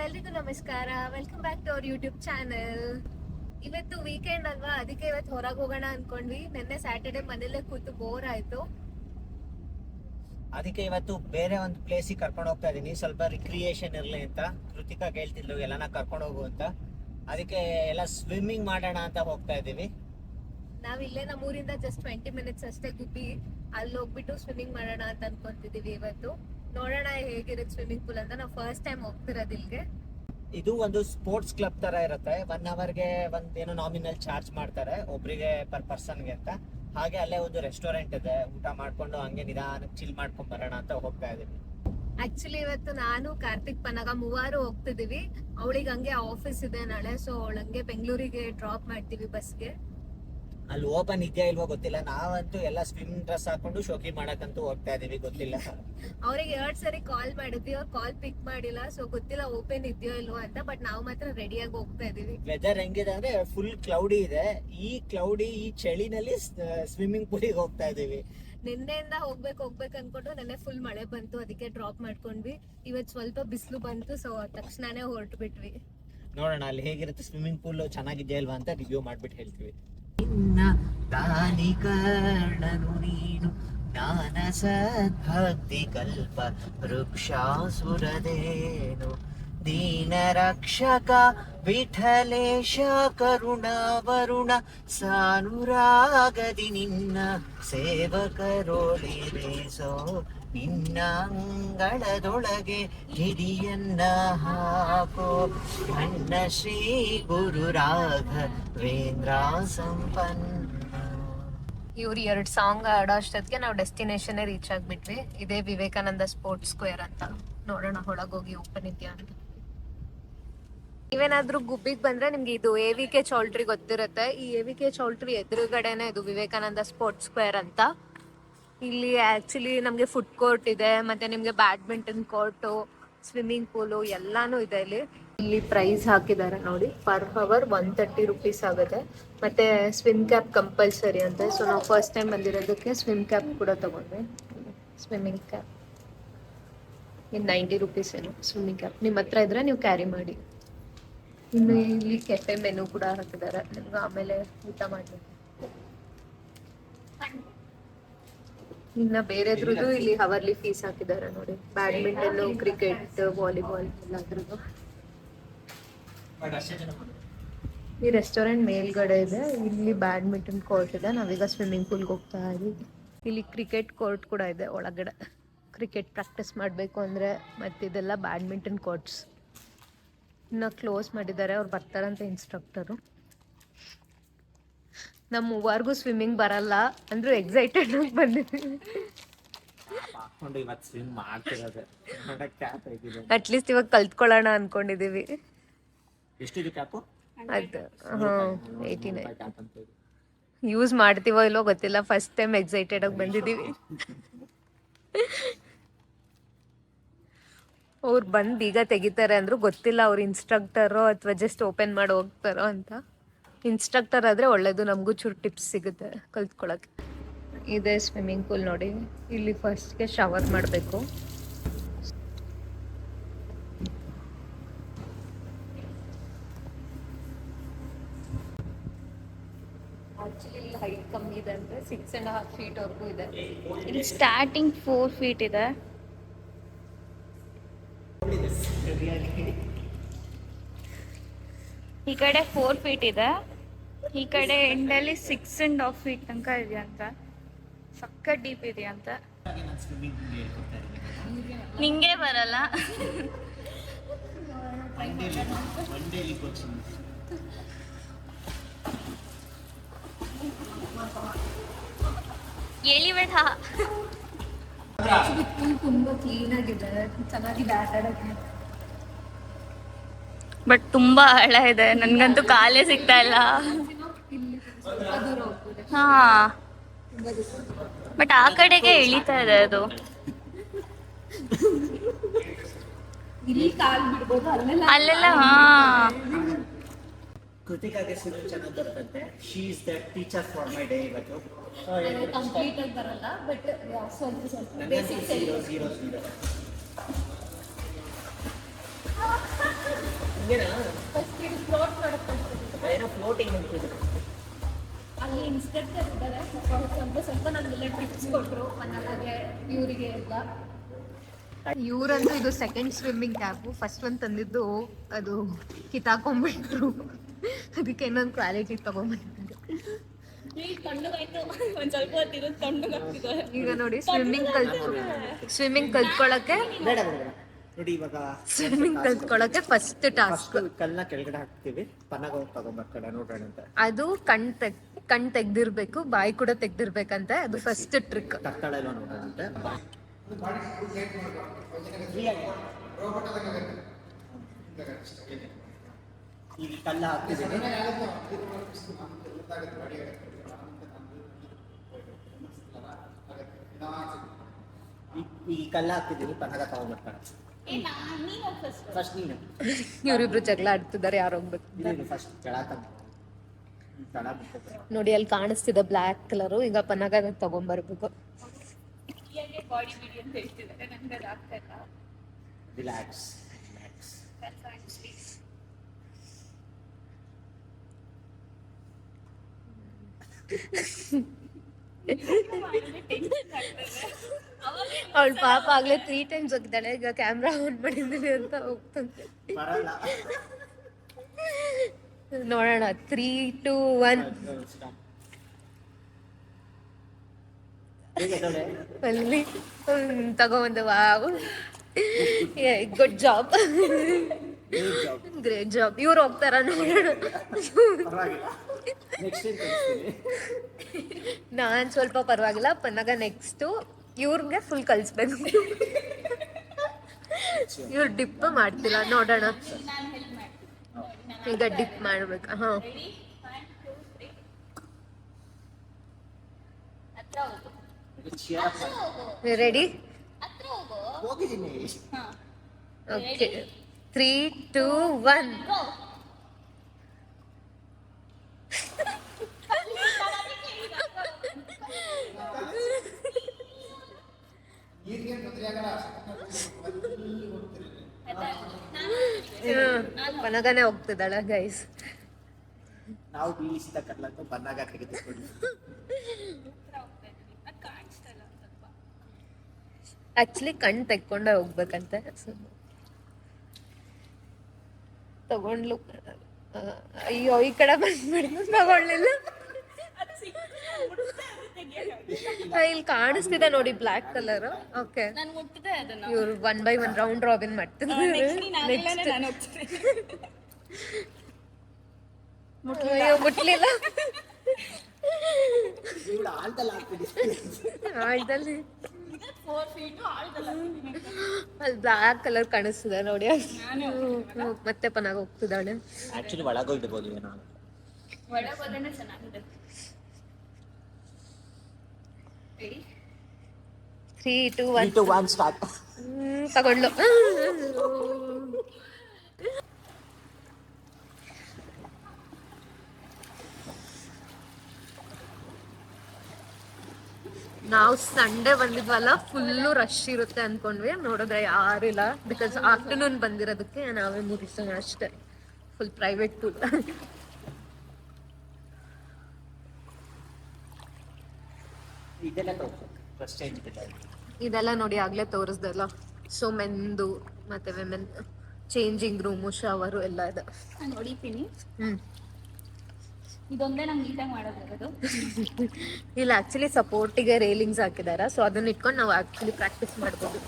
ಎಲ್ರಿಗೂ ನಮಸ್ಕಾರ. Welcome back to our YouTube channel. ಇವತ್ತು ವೀಕೆಂಡ್ ಅಲ್ವಾ, ಅದಕ್ಕೆ ಇವತ್ತು ಹೊರಗೆ ಹೋಗೋಣ ಅನ್ಕೊಂಡ್ವಿ. ನಿನ್ನೆ ಸ್ಯಾಟರ್ಡೆ ಮನೇಲೆ ಕೂತು ಬೋರ್ ಆಯ್ತು. ಅದಕ್ಕೆ ಇವತ್ತು ಬೇರೆ ಒಂದು ಪ್ಲೇಸಿಗೆ ಕರ್ಕೊಂಡು ಹೋಗ್ತಾ ಇದೀನಿ, ಸ್ವಲ್ಪ ರಿಕ್ರಿಯೇಷನ್ ಇರಲಿ ಅಂತ. ಕೃತಿಕಾ ಕೇಳ್ತಿದ್ಲು ಎಲ್ಲಾನ ಕರ್ಕೊಂಡು ಹೋಗು ಅಂತ, ಅದಕ್ಕೆ ಎಲ್ಲ ಸ್ವಿಮ್ಮಿಂಗ್ ಮಾಡೋಣ ಅಂತ ಹೋಗ್ತಾ ಇದೀವಿ. ನಾವಿಲ್ಲೇ ನಮ್ಮೂರಿಂದ ಜಸ್ಟ್ 20 ಮಿನಿಟ್ಸ್ ಅಷ್ಟೇ ಗುಬ್ಬಿ. ಅಲ್ಲಿ ಹೋಗ್ಬಿಟ್ಟು ಸ್ವಿಮ್ಮಿಂಗ್ ಮಾಡೋಣ ಅಂತ ಅನ್ಕೊಂತಿದೀವಿ. ಇವತ್ತು ನೋಡೋಣ ಹೇಗಿರುತ್ತೆ ಸ್ವಿಮ್ಮಿಂಗ್ ಪೂಲ್ ಅಂತ. ನಾವು ಫಸ್ಟ್ ಟೈಮ್ ಹೋಗ್ತಿರೋದು ಇಲ್ಲಿಗೆ. ಇದು ಒಂದು ಸ್ಪೋರ್ಟ್ಸ್ ಕ್ಲಬ್ ತರ ಇರುತ್ತೆ. 1 ಅವರ್ಗೆ ಏನೋ ನಾಮಿನಲ್ ಚಾರ್ಜ್ ಮಾಡ್ತಾರೆ ಒಬ್ರಿಗೆ ಪರ್ ಪರ್ಸನ್ಗೆ ಅಂತ. ಹಾಗೆ ಅಲ್ಲೇ ಒಂದು ರೆಸ್ಟೋರೆಂಟ್ ಇದೆ, ಊಟ ಮಾಡ್ಕೊಂಡು ಹಂಗೆ ನಿಧಾನಕ್ಕೆ ಚಿಲ್ ಮಾಡ್ಕೊಂಡ್ ಬರೋಣ ಅಂತ ಹೋಗ್ತಾ ಇದೀವಿ. ಆಕ್ಚುಲಿ ಇವತ್ತು ನಾನು ಕಾರ್ತಿಕ್ ಪನಗ ಮೂವರು ಹೋಗ್ತಿದೀವಿ. ಅವಳಿಗೆ ಹಂಗೆ ಆಫೀಸ್ ಇದೆ ನಾಳೆ, ಸೊ ಅವಳಂಗೆ ಬೆಂಗಳೂರಿಗೆ ಡ್ರಾಪ್ ಮಾಡ್ತೀವಿ ಬಸ್ಗೆ. ಅಲ್ಲಿ ಓಪನ್ ಇದೆಯಾ ಇಲ್ವೋ ಗೊತ್ತಿಲ್ಲ. ನಾವಂತೂ ಎಲ್ಲ ಸ್ವಿಮ್ ಡ್ರೆಸ್ ಹಾಕೊಂಡು ಶೋಕಿ ಮಾಡಕ್ಕಂತೂ ಹೋಗ್ತಾ ಇದೀವಿ, ಗೊತ್ತಿಲ್ಲ. ಅವ್ರಿಗೆ 2 ಸರಿ ಕಾಲ್ ಮಾಡಿದ್ವಿ, ಅವ್ರು ಕಾಲ್ ಪಿಕ್ ಮಾಡಿಲ್ಲ, ಸೊ ಗೊತ್ತಿಲ್ಲ ಓಪನ್ ಇದೆಯೋ ಇಲ್ವೋ ಅಂತ. ಬಟ್ ನಾವು ಮಾತ್ರ ರೆಡಿಯಾಗಿ ಹೋಗ್ತಾ ಇದೀವಿ. ವೆದರ್ ಹೆಂಗಿದೆ ಅಂದ್ರೆ ಫುಲ್ ಕ್ಲೌಡಿ ಇದೆ. ಈ ಚಳಿನಲ್ಲಿ ಸ್ವಿಮ್ಮಿಂಗ್ ಪೂಲಿಗೆ ಹೋಗ್ತಾ ಇದೀವಿ. ನಿನ್ನೆಯಿಂದ ಹೋಗ್ಬೇಕು ಅನ್ಕೊಂಡು ನೆನ್ನೆ ಫುಲ್ ಮಳೆ ಬಂತು, ಅದಕ್ಕೆ ಡ್ರಾಪ್ ಮಾಡ್ಕೊಂಡ್ವಿ. ಇವತ್ತು ಸ್ವಲ್ಪ ಬಿಸಿಲು ಬಂತು, ಸೊ ತಕ್ಷಣನೇ ಹೊರಟು ಬಿಟ್ವಿ. ನೋಡೋಣ ಅಲ್ಲಿ ಹೇಗಿರುತ್ತೆ ಸ್ವಿಮ್ಮಿಂಗ್ ಪೂಲ್, ಚೆನ್ನಾಗಿದೆಯಾ ಇಲ್ವಾ ಅಂತ ರಿವ್ಯೂ ಮಾಡ್ಬಿಟ್ಟು ಹೇಳ್ತೀವಿ. ದಾನಿಕರ್ಣನು ನೀನು ಜ್ಞಾನ ಸದ್ಭಕ್ತಿ ಕಲ್ಪ ವೃಕ್ಷಾಸುರದೇನು ದೀನ ರಕ್ಷಕ ವಿಠಲೇಶ ಕರುಣ ವರುಣ ಸಾನುರಾಗದಿ ನಿನ್ನ ಸೇವಕರೋಳಿರೇಸೋ ನಿನ್ನ ಅಂಗಳದೊಳಗೆ ಹಿಡಿಯನ್ನ ಹಾಕೋ ಘಣ್ಣ ಶ್ರೀ ಗುರು ರಾಘವೇಂದ್ರ ಸಂಪನ್ನ. ಇವ್ರು 2 ಸಾಂಗ್ ಆಡೋ ಅಷ್ಟೊತ್ತಿಗೆ ನಾವು ಡೆಸ್ಟಿನೇಷನ್ ರೀಚ್ ಆಗ್ಬಿಟ್ವಿ. ಇದೇ ವಿವೇಕಾನಂದ ಸ್ಪೋರ್ಟ್ಸ್ ಸ್ಕ್ವೇರ್ ಅಂತ. ನೋಡೋಣ ಒಳಗೋಗಿ ಓಪನ್ ಇದೆಯಾ ಅಂತ. ನೀವೇನಾದ್ರೂ ಗುಬ್ಬಿಗೆ ಬಂದ್ರೆ ನಿಮ್ಗೆ ಇದು AVK ಚೌಲ್ಟ್ರಿ ಗೊತ್ತಿರುತ್ತೆ. ಈ AVK ಚೌಲ್ಟ್ರಿ ಎದುರುಗಡೆನೆ ಇದು ವಿವೇಕಾನಂದ ಸ್ಪೋರ್ಟ್ಸ್ ಸ್ಕ್ವೇರ್ ಅಂತ. ಇಲ್ಲಿ ಆಕ್ಚುಲಿ ನಮ್ಗೆ ಫುಡ್ ಕೋರ್ಟ್ ಇದೆ, ಮತ್ತೆ ನಿಮ್ಗೆ ಬ್ಯಾಡ್ಮಿಂಟನ್ ಕೋರ್ಟು, ಸ್ವಿಮ್ಮಿಂಗ್ ಪೂಲು ಎಲ್ಲಾನು ಇದೆ ಇಲ್ಲಿ. ಇಲ್ಲಿ ಪ್ರೈಸ್ ಹಾಕಿದ್ದಾರೆ ನೋಡಿ, ಪರ್ ಅವರ್ 130 ರುಪೀಸ್ ಆಗುತ್ತೆ. ಮತ್ತೆ ಸ್ವಿಮ್ ಕ್ಯಾಪ್ ಕಂಪಲ್ಸರಿ ಅಂತ. ಸೊ ನಾವು ಫಸ್ಟ್ ಟೈಮ್ ಬಂದಿರೋದಕ್ಕೆ ಸ್ವಿಮ್ ಕ್ಯಾಪ್ ಕೂಡ ತಗೊಂಡ್ವಿ. ಸ್ವಿಮ್ಮಿಂಗ್ ಕ್ಯಾಪ್ ಇನ್ನು 90 ರುಪೀಸ್ ಏನು ಸ್ವಿಮ್ಮಿಂಗ್ ಕ್ಯಾಪ್. ನಿಮ್ಮ ಹತ್ರ ಇದ್ರೆ ನೀವು ಕ್ಯಾರಿ ಮಾಡಿ. ಇನ್ನು ಇಲ್ಲಿ ಕೆಫೆ ಮೆನು ಕೂಡ ಹಾಕಿದ್ದಾರೆ, ನಿಮ್ಗೆ ಆಮೇಲೆ ಊಟ ಮಾಡ್ಲಿಕ್ಕೆ. ಇನ್ನ ಬೇರೆದ್ರದ್ದು ಇಲ್ಲಿ ಅವರ್ಲಿ ಫೀಸ್ ಹಾಕಿದ್ದಾರೆ ನೋಡಿ. ಬ್ಯಾಡ್ಮಿಂಟನ್, ಕ್ರಿಕೆಟ್, ವಾಲಿಬಾಲ್ ಎಲ್ಲದ್ರದ್ದು. ಈ ರೆಸ್ಟೋರೆಂಟ್ ಮೇಲ್ಗಡೆ ಇದೆ. ಇಲ್ಲಿ ಬ್ಯಾಡ್ಮಿಂಟನ್ ಕೋರ್ಟ್ ಇದೆ. ನಾವೀಗ ಸ್ವಿಮ್ಮಿಂಗ್ ಪೂಲ್ಗೆ ಹೋಗ್ತಾ ಇದೀವಿ. ಇಲ್ಲಿ ಕ್ರಿಕೆಟ್ ಕೋರ್ಟ್ ಕೂಡ ಇದೆ ಒಳಗಡೆ, ಕ್ರಿಕೆಟ್ ಪ್ರಾಕ್ಟೀಸ್ ಮಾಡಬೇಕು ಅಂದರೆ. ಮತ್ತಿದೆಲ್ಲ ಬ್ಯಾಡ್ಮಿಂಟನ್ ಕೋರ್ಟ್ಸ್. ಇನ್ನು ಕ್ಲೋಸ್ ಮಾಡಿದ್ದಾರೆ, ಅವ್ರು ಬರ್ತಾರಂತೆ ಇನ್ಸ್ಟ್ರಕ್ಟರು. ನಮ್ಮ ಮೂವರ್ಗೂ ಸ್ವಿಮ್ಮಿಂಗ್ ಬರಲ್ಲ ಅಂದ್ರೂ ಎಕ್ಸೈಟೆಡ್ ಆಗಿ ಬಂದಿದ್ದೀವಿ. ಅಟ್ಲೀಸ್ಟ್ ಇವಾಗ ಕಲ್ತ್ಕೊಳ್ಳೋಣ ಅನ್ಕೊಂಡಿದೀವಿ. ಅದು 89 ಯೂಸ್ ಮಾಡ್ತೀವೋ ಇಲ್ಲೋ ಗೊತ್ತಿಲ್ಲ. ಫಸ್ಟ್ ಟೈಮ್ ಎಕ್ಸೈಟೆಡ್ ಆಗಿ ಬಂದಿದ್ದೀವಿ. ಅವ್ರು ಬಂದು ಈಗ ತೆಗಿತಾರೆ ಅಂದ್ರು, ಗೊತ್ತಿಲ್ಲ ಅವ್ರು ಇನ್ಸ್ಟ್ರಕ್ಟರೋ ಅಥವಾ ಜಸ್ಟ್ ಓಪನ್ ಮಾಡಿ ಹೋಗ್ತಾರೋ ಅಂತ. ಇನ್ಸ್ಟ್ರಕ್ಟರ್ ಆದರೆ ಒಳ್ಳೇದು, ನಮಗೂ ಚೂರು ಟಿಪ್ಸ್ ಸಿಗುತ್ತೆ ಕಲ್ತ್ಕೊಳಕ್ಕೆ. ಇದೆ ಸ್ವಿಮ್ಮಿಂಗ್ ಪೂಲ್ ನೋಡಿ. ಇಲ್ಲಿ ಫಸ್ಟ್ಗೆ ಶವರ್ ಮಾಡಬೇಕು. ಆಕ್ಚುಲಿ ಇಲ್ಲಿ ಹೈಟ್ ಕಮ್ಮಿ ಇದೆ ಅಂದರೆ 6.5 feet ವರೆಗೂ ಇದೆ. ಇಲ್ಲಿ ಸ್ಟಾರ್ಟಿಂಗ್ 4 feet ಇದೆ. ಈ ಕಡೆ 4 feet ಇದೆ, ಈ ಕಡೆ ಎಂಡಲ್ಲಿ 6.5 feet ತನಕ ಇದೆಯಂತ. ಸಕ್ಕ ಡೀಪ್ ಇದೆಯಂತ. ನಿಂಗೆ ಬರಲ್ಲ. ಎಳಿಬೇಡ. ತುಂಬಾ ಕ್ಲೀನ್ ಆಗಿದೆ, ಚೆನ್ನಾಗಿದೆ ಆಟ ಆಡಕ್ಕೆ. ಬಟ್ ತುಂಬಾ ಆಳ ಇದೆ, ನನ್ಗಂತೂ ಕಾಲೇ ಸಿಗ್ತಾ ಇಲ್ಲ. ಹಾ, ಬಟ್ ಆ ಕಡೆಗೆ ಇಳಿತಾ ಇದೆ ಅದು. ಅಲ್ಲೆಲ್ಲ ಹಾ. ಕೃತಿಕಾಗೆ ಸ್ವಿಮ್ಮಿಂಗ್ ಚೆನ್ನಾಗಿ ಬರುತ್ತಂತೆ. She is the teacher for my day. ಇವತ್ತು ಕಂಪ್ಲೀಟ್ ಆಗಿ ಬರಲ್ಲ, ಬಟ್ ಸ್ವಲ್ಪ ಬೇಸಿಕ್ಸ್. ಏನೋ ಫ್ಲೋಟಿಂಗ್ ಅಂತಿದ್ರು. ಅಲ್ಲಿ ಇನ್ಸ್ಟ್ರಕ್ಟರ್ ಇದ್ದಾರೆ, ಸ್ವಲ್ಪ ನಮಗೆಲ್ಲ ಟಿಪ್ಸ್ ಕೊಟ್ಟರು ಮನೆಗೆ ಇವರಿಗೆ ಎಲ್ಲ. ಇವರಂತೂ ಇದು ಸೆಕೆಂಡ್ ಸ್ವಿಮ್ಮಿಂಗ್ ಕ್ಯಾಪು. ಫಸ್ಟ್ ಒಂದು ತಂದಿದ್ದು ಅದು ಕಿತ್ತಾಕೊಂಡ್ಬಿಟ್ರು, ಅದಕ್ಕೆ ಇನ್ನೊಂದು ಕ್ವಾಲಿಟಿ ತಗೊಂಡ್ಬಂದಿದ್ದಾರೆ. ಈಗ ನೋಡಿ ಸ್ವಿಮ್ಮಿಂಗ್ ಕಲ್ತ್ಕೊಳ್ಳೋಕೆ ಬೇಡ ನೋಡಿ, ಇವಾಗ ಸ್ವಿಮ್ಮಿಂಗ್ ಕಲ್ತ್ಕೊಳ್ಳೋಕೆ ಫಸ್ಟ್ ಟಾಸ್ಕ್ ಕಲ್ಲನ್ನ ಕೆಳಗಡೆ ಹಾಕ್ತಿವಿ, ಪನ್ನಾಗ ಹೋಗಿ ತಗೊಂಡ್ಬರ್ತಾರೆ ನೋಡೋಣ ಅಂತ. ಅದು ಕಣ್ ತೆಗ್ದಿರ್ಬೇಕು, ಬಾಯಿ ಕೂಡ ತೆಗ್ದಿರ್ಬೇಕಂತೆ. ಅದು ಫಸ್ಟ್ ಟ್ರಿಕ್. ತಕ್ಕಳ ಎಲ್ಲ ನೋಡೋಣ ಅಂತ. ಈಗ ಕಲ್ಲ ಹಾಕ್ತಿದ್ದೀನಿ. ಈ ಕಲ್ಲ ಹಾಕ್ತಿದ್ದೀನಿ, ಪನ್ನಾಗ ತಗೊಂಡ್ಬರ್ತಾರೆ. ಫಸ್ಟ್ ನೀನು. ಇವರಿಬ್ರು ಜಗಳ ಆಡ್ತಿದ್ದಾರೆ, ಯಾರು ಹೋಗ್ಬೇಕು. ಫಸ್ಟ್ ಕೆಳಕ ನೋಡಿ ಅಲ್ಲಿ ಕಾಣಿಸ್ತಿದೆ ಬ್ಲ್ಯಾಕ್ ಕಲರು. ಈಗ ಪನ್ನಾಗ ತಗೊಂಡ್ಬರ್ಬೇಕು. ಬಾಡಿ ಬಿಡಿ ಅಂತ ಹೇಳ್ತಿದ್ದಾರೆ, ನನಗೆ ಅದು ಆಗ್ತಾ ಇಲ್ಲ. ರಿಲ್ಯಾಕ್ಸ್. ಅವಳು ಪಾಪ ಆಗ್ಲೇ 3 times ಹೋಗಿದ್ದಾಳೆ. ಈಗ ಕ್ಯಾಮ್ರಾ ಆನ್ ಮಾಡಿದ್ದೀನಿ ಅಂತ ಹೋಗ್ತಂತೆ. ನೋಡೋಣ. 3, 2, 1 ಅಲ್ಲಿ ತಗೊಂಬಂದೆ. Wow, good job, great job. ಇವ್ರು ಹೋಗ್ತಾರ ನೋಡೋಣ. ನಾನ್ ಸ್ವಲ್ಪ ಪರವಾಗಿಲ್ಲ. ಪನ್ನಾಗ ನೆಕ್ಸ್ಟ್ ಇವ್ರಿಗೆ ಫುಲ್ ಕಲಿಸ್ಬೇಕು. ಇವ್ರು ಡಿಪ್ ಮಾಡ್ತಿಲ್ಲ, ನೋಡೋಣ. ಈಗ ಡಿಪ್ ಮಾಡ್ಬೇಕು. ಹಾ, ರೆಡಿ? ಓಕೆ, 3, 2, 1 ಪನಗನೆ ಹೋಗ್ತಿದ್ದಾಳೆ ಗೈಸ್. ನಾವು ಬೀಳಿಸಿದ ಕಲ್ಲನ್ನು ಬನ್ನಾಗ ತೆಗೆದುಕೊಂಡು ಆಕ್ಚುಲಿ ಕಣ್ ತೆಕ್ಕೊಂಡೆ ಹೋಗ್ಬೇಕಂತೆ. ತಗೊಂಡ್ಲು. ಅಯ್ಯೋ, ಈ ಕಡೆ ಬಂದ್ಬಿಡ್ತು, ತಗೊಳ್ಳಿಲ್ಲ. ಇಲ್ಲಿ ಕಾಣಿಸ್ತಿದೆ ನೋಡಿ ಬ್ಲ್ಯಾಕ್ ಕಲರ್. ಓಕೆ, ಇವ್ರು 1 by 1 ರೌಂಡ್ ರಾಬಿನ್ ಮಾಡ್ತಿದ್ದಾರೆ. ಅಯ್ಯೋ, ಮುಟ್ಲಿಲ್ಲ. ಆಳ್ದಲ್ಲಿ ಅಲ್ಲಿ ಬ್ಲ್ಯಾಕ್ ಕಲರ್ ಕಾಣಿಸ್ತಿದೆ ನೋಡಿ. ಮತ್ತೆ ಪನಾಗ ಹೋಗ್ತಿದ್ದಾಳೆ. ಆಕ್ಚುಲಿ ಒಳಗೋಗಿರ್ಬೋದು ಏನೋ. ಒಳಗೋದೇನೆ ಚೆನ್ನಾಗಿದೆ. 3, 2, 1 ಸ್ಟಾರ್ಟ್. ತಗೊಂಡ್ಲು. ನಾವು ಸಂಡೇ ಬಂದಿದ್ವಲ್ಲ, ಫುಲ್ಲು ರಶ್ ಇರುತ್ತೆ ಅನ್ಕೊಂಡ್ವಿ. ನೋಡಿದ್ರೆ ಯಾರಿಲ್ಲ. ಬಿಕಾಸ್ ಆಫ್ಟರ್ನೂನ್ ಬಂದಿರೋದಕ್ಕೆ ನಾವೇ 3 ಜನ ಅಷ್ಟೇ. Full private tour. ಇದೆಲ್ಲ ನೋಡಿ ಆಗ್ಲೇ ತೋರಿಸ್ದಲ್ಲ. ಸೊ ಮೆನ್ದು ಮತ್ತೆ ವಿಮೆನ್ ಚೇಂಜಿಂಗ್ ರೂಮು, ಶವರು ಎಲ್ಲ ಇದೆ. ನೋಡಿತೀನಿ. ಇದೊಂದೇ ನಂಗೆ ನೀಟಾಗಿ ಮಾಡೋದು. ಇಲ್ಲ, ಆಕ್ಚುಲಿ ಸಪೋರ್ಟಿಗೆ ರೇಲಿಂಗ್ಸ್ ಹಾಕಿದಾರ. ಸೊ ಅದನ್ನ ಇಟ್ಕೊಂಡು ನಾವು ಆಕ್ಚುಲಿ ಪ್ರಾಕ್ಟೀಸ್ ಮಾಡ್ಬೋದು.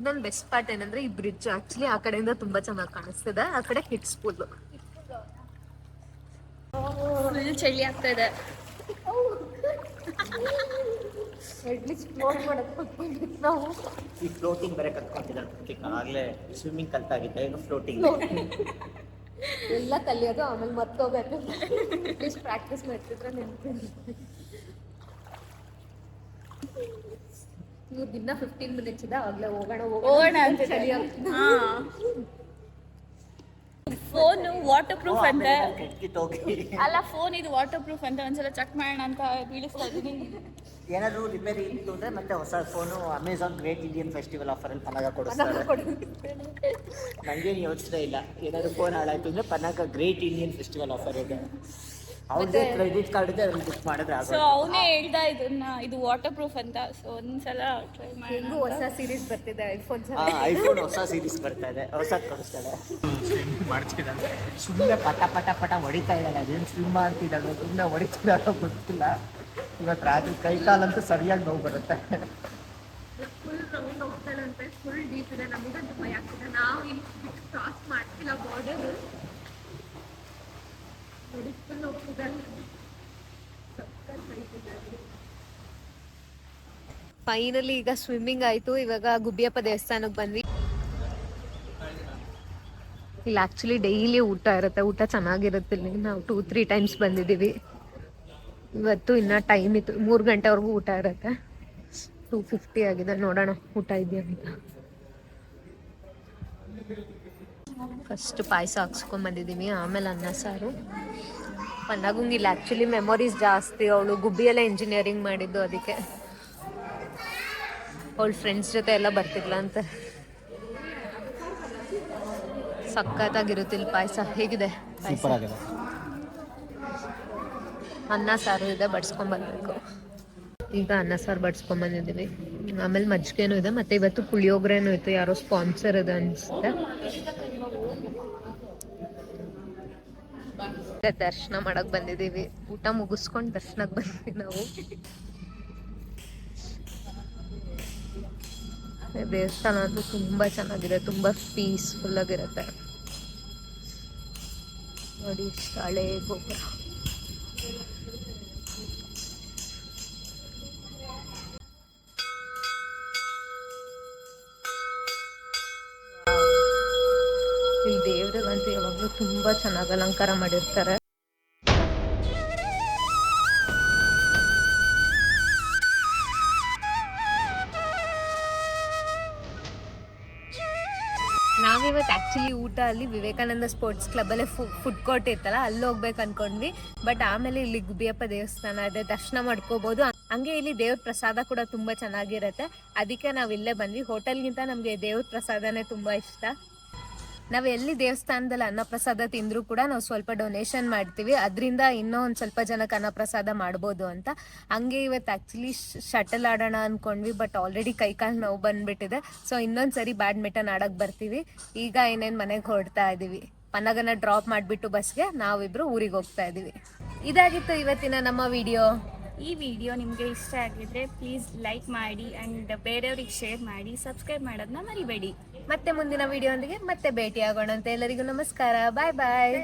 ನನ್ನ ಬೆಸ್ಟ್ ಪಾರ್ಟ್ ಏನಂದ್ರೆ ಈ ಬ್ರಿಡ್ಜ್. ಆಕ್ಚುಲಿ ಆ ಕಡೆಯಿಂದ ತುಂಬಾ ಚೆನ್ನಾಗಿ ಕಾಣಿಸ್ತಿದೆ. ಆ ಕಡೆ ಕಿಡ್ಸ್ ಪೂಲ್. ಫುಲ್ ಚಳಿ ಆಗ್ತಾ ಇದೆ. ನಾವು ಈ ಫ್ಲೋಟಿಂಗ್ ಬೇರೆ ಕಲ್ತ್ಕೊಂಡಿದ್ದೆ. ಆಗಲೇ ಸ್ವಿಮ್ಮಿಂಗ್ ಕಲ್ತಾಗಿದ್ದೆ, ಇನ್ನು ಫ್ಲೋಟಿಂಗ್ ಎಲ್ಲ ಕಲಿಯೋದು, ಆಮೇಲೆ ಮತ್ತೋಗ್ಬೇಕು. ಅಟ್ಲೀಸ್ಟ್ ಪ್ರಾಕ್ಟೀಸ್ ಮಾಡ್ತಿದ್ರೆ ನೆನಪಿಲ್ಲ. ಇವ್ರು ದಿನ 15 minutes ಇದೆ. ಆಗ್ಲೇ ಹೋಗೋಣ ಅಂತ ಚಳಿ ಆಗ್ತಿದೆ. ಫೋನ್ ವಾಟರ್ ಪ್ರೂಫ್ ಅಂತ ಹೋಗಿ ಅಲ್ಲ, ಫೋನ್ ಇದು ವಾಟರ್ ಪ್ರೂಫ್ ಅಂತ ಒಂದ್ಸಲ ಚೆಕ್ ಮಾಡೋಣ ಅಂತ ಬೀಳಿಸ್ತಾ ಇದ್ದೀನಿ. ಏನಾದ್ರು ರಿಪೇರಿ ಇತ್ತು ಅಂದ್ರೆ ಮತ್ತೆ ಹೊಸ phone Amazon Great Indian Festival ಆಫರಲ್ಲಿ ಪನ್ನಗ ಕೊಡಿಸ್ತಾರೆ. ನನಗೇನು ಯೋಚನೆ ಇಲ್ಲ, ಏನಾದ್ರು ಫೋನ್ ಹಾಳಾಯ್ತು ಅಂದ್ರೆ ಪನ್ನಗ ಗ್ರೇಟ್ ಇಂಡಿಯನ್ ಫೆಸ್ಟಿವಲ್ ಆಫರ್ ಇದೆ, ಅವ್ರದ್ದೇ ಕ್ರೆಡಿಟ್ ಕಾರ್ಡ್ ಇದೆ, ಅದ್ರಲ್ಲಿ ಬುಕ್ ಮಾಡಿದ್ರೆ ಸೊ ಅವನೇ ಹೇಳ್ದ ಇದು ವಾಟರ್ ಪ್ರೂಫ್ ಅಂತ. ಸೊ ಒಂದ್ಸಲ ಟ್ರೈ ಮಾಡಿ. ಹೊಸ ಸೀರೀಸ್ ಬರ್ತಿದೆ ಐಫೋನ್. ಐಫೋನ್ ಹೊಸ ಸೀರೀಸ್ ಬರ್ತಾ ಇದೆ, ಹೊಸದು ಕೊಡಿಸ್ತಾಳೆ. ಸುಮ್ಮನೆ ಪಟ ಪಟ ಪಟ ಹೊಡಿತಾ ಇದ್ದಾಳೆ, ಅದೇನು ಸ್ವಿಮ್ ಮಾಡ್ತಿದ್ದಾಳೆ, ಸುಮ್ಮನೆ ಹೊಡಿತಿದ್ದಾಳೋ ಗೊತ್ತಿಲ್ಲ. ಇವತ್ತು ರಾತ್ರಿ ಕೈ ಕಾಲಂತೂ ಸರಿಯಾಗಿ ನೋವು ಬರುತ್ತೆ. ಫುಲ್ ರೌಂಡ್ ಹೋಗ್ತಾಳಂತೆ, ಫುಲ್ ಡೀಪ್ ಇದೆ. ನಮಗಂತೂ ಭಯ ಆಗ್ತಿದೆ, ನಾವು ಇಲ್ಲಿ ಕ್ರಾಸ್ ಮಾಡ್ತಿಲ್ಲ ಬಾರ್ಡರ್. ಫುಲ್ ಹೋಗ್ತಿದ್ದಾರೆ. ಫೈನಲಿ ಈಗ ಸ್ವಿಮ್ಮಿಂಗ್ ಆಯ್ತು. ಇವಾಗ ಗುಬ್ಬಿಯಪ್ಪ ದೇವಸ್ಥಾನಕ್ಕೆ ಬಂದ್ವಿ. ಇಲ್ಲಿ ಆಕ್ಚುಲಿ ಡೈಲಿ ಊಟ ಇರುತ್ತೆ, ಊಟ ಚೆನ್ನಾಗಿರುತ್ತೆ. ಇಲ್ಲಿ ನಾವು 2-3 ಟೈಮ್ಸ್ ಬಂದಿದ್ದೀವಿ. ಇವತ್ತು ಇನ್ನ ಟೈಮ್ ಇತ್ತು, 3 ಗಂಟೆವರೆಗೂ ಊಟ ಇರುತ್ತೆ. 250 ಆಗಿದೆ, ನೋಡೋಣ ಊಟ ಇದೆಯಾ ಅಂತ. ಫಸ್ಟ್ ಪಾಯಸ ಹಾಕ್ಸ್ಕೊಂಡ್ ಬಂದಿದ್ದೀವಿ, ಆಮೇಲೆ ಅನ್ನ ಸಾರು. ಪನ್ನಗಂಗಿಲ್ಲ ಆ್ಯಕ್ಚುಲಿ ಮೆಮೊರೀಸ್ ಜಾಸ್ತಿ. ಅವಳು ಗುಬ್ಬಿಯಲ್ಲೇ ಇಂಜಿನಿಯರಿಂಗ್ ಮಾಡಿದ್ದು, ಅದಕ್ಕೆ ಅವಳ ಫ್ರೆಂಡ್ಸ್ ಜೊತೆ ಎಲ್ಲ ಬರ್ತಿಲ್ಲ ಅಂತ. ಸಖತ್ತಾಗಿರುತ್ತಿಲ್ಲ ಪಾಯಸ. ಹೇಗಿದೆ ಪಾಯಸ? ಅನ್ನ ಸಾರು ಇದೆ, ಬಡ್ಸ್ಕೊಂಬರ್ಬೇಕು. ಈಗ ಅನ್ನ ಸಾರು ಬಡ್ಸ್ಕೊಂಬಂದಿದ್ದೀವಿ. ಆಮೇಲೆ ಮಜ್ಜಿಗೆನೂ ಇದೆ, ಮತ್ತೆ ಇವತ್ತು ಪುಳಿಯೋಗರೆನೂ ಇತ್ತು, ಯಾರೋ ಸ್ಪಾನ್ಸರ್ ಇದೆ ಅನಿಸುತ್ತೆ. ದರ್ಶನ ಮಾಡಕ್ ಬಂದಿದ್ದೀವಿ. ಊಟ ಮುಗಿಸ್ಕೊಂಡು ದರ್ಶನಕ್ಕೆ ಬಂದ್ವಿ ನಾವು. ದೇವಸ್ಥಾನ ಅಂತೂ ತುಂಬಾ ಚೆನ್ನಾಗಿದೆ, ತುಂಬಾ ಪೀಸ್ಫುಲ್ ಆಗಿರುತ್ತೆ. ನೋಡಿ ಇಷ್ಟು ಹಳೆ ಗೋಪುರ. ಇಲ್ಲಿ ದೇವ್ರಿಗಂತೂ ಯಾವಾಗಲೂ ತುಂಬಾ ಚೆನ್ನಾಗಿ ಅಲಂಕಾರ ಮಾಡಿರ್ತಾರೆ. ನಾವಿವತ್ತು ಆ್ಯಕ್ಚುಲಿ ಊಟ ಅಲ್ಲಿ ವಿವೇಕಾನಂದ ಸ್ಪೋರ್ಟ್ಸ್ ಕ್ಲಬ್ಬಲ್ಲೇ ಫುಡ್ ಕೋರ್ಟ್ ಇತ್ತಲ್ಲ, ಅಲ್ಲಿ ಹೋಗ್ಬೇಕು ಅನ್ಕೊಂಡ್ವಿ. ಬಟ್ ಆಮೇಲೆ ಇಲ್ಲಿ ಗುಬ್ಬಿಯಪ್ಪ ದೇವಸ್ಥಾನ ಇದೆ, ದರ್ಶನ ಮಾಡ್ಕೋಬಹುದು. ಹಂಗೆ ಇಲ್ಲಿ ದೇವ್ರ ಪ್ರಸಾದ ಕೂಡ ತುಂಬಾ ಚೆನ್ನಾಗಿರುತ್ತೆ, ಅದಕ್ಕೆ ನಾವು ಇಲ್ಲೇ ಬಂದ್ವಿ. ಹೋಟೆಲ್ಗಿಂತ ನಮಗೆ ದೇವ್ರ ಪ್ರಸಾದನೇ ತುಂಬಾ ಇಷ್ಟ. ನಾವು ಎಲ್ಲಿ ದೇವಸ್ಥಾನದಲ್ಲಿ ಅನ್ನಪ್ರಸಾದ ತಿಂದರೂ ಕೂಡ ನಾವು ಸ್ವಲ್ಪ ಡೊನೇಷನ್ ಮಾಡ್ತೀವಿ, ಅದರಿಂದ ಇನ್ನೂ ಒಂದು ಸ್ವಲ್ಪ ಜನಕ್ಕೆ ಅನ್ನಪ್ರಸಾದ ಮಾಡ್ಬೋದು ಅಂತ. ಹಂಗೆ ಇವತ್ತು ಆ್ಯಕ್ಚುಲಿ ಶಟಲ್ ಆಡೋಣ ಅಂದ್ಕೊಂಡ್ವಿ, ಬಟ್ ಆಲ್ರೆಡಿ ಕೈಕಾಲು ನೋವು ಬಂದುಬಿಟ್ಟಿದೆ. ಸೊ ಇನ್ನೊಂದು ಸರಿ ಬ್ಯಾಡ್ಮಿಂಟನ್ ಆಡೋಕ್ಕೆ ಬರ್ತೀವಿ. ಈಗ ಇನ್ನೇನು ಮನೆಗೆ ಹೊರಡ್ತಾ ಇದ್ದೀವಿ. ಪನ್ನಗನ ಡ್ರಾಪ್ ಮಾಡಿಬಿಟ್ಟು ಬಸ್ಗೆ ನಾವಿಬ್ಬರು ಊರಿಗೆ ಹೋಗ್ತಾ ಇದ್ದೀವಿ. ಇದಾಗಿತ್ತು ಇವತ್ತಿನ ನಮ್ಮ ವಿಡಿಯೋ. ಈ ವಿಡಿಯೋ ನಿಮಗೆ ಇಷ್ಟ ಆಗಿದ್ರೆ ಪ್ಲೀಸ್ ಲೈಕ್ ಮಾಡಿ ಆ್ಯಂಡ್ ಬೇರೆಯವ್ರಿಗೆ ಶೇರ್ ಮಾಡಿ, ಸಬ್ಸ್ಕ್ರೈಬ್ ಮಾಡೋದನ್ನ ಮರಿಬೇಡಿ. ಮತ್ತೆ ಮುಂದಿನ ವಿಡಿಯೋ ಒಂದಿಗೆ ಮತ್ತೆ ಭೇಟಿ ಆಗೋಣ ಅಂತ. ಎಲ್ಲರಿಗೂ ನಮಸ್ಕಾರ, ಬಾಯ್ ಬಾಯ್.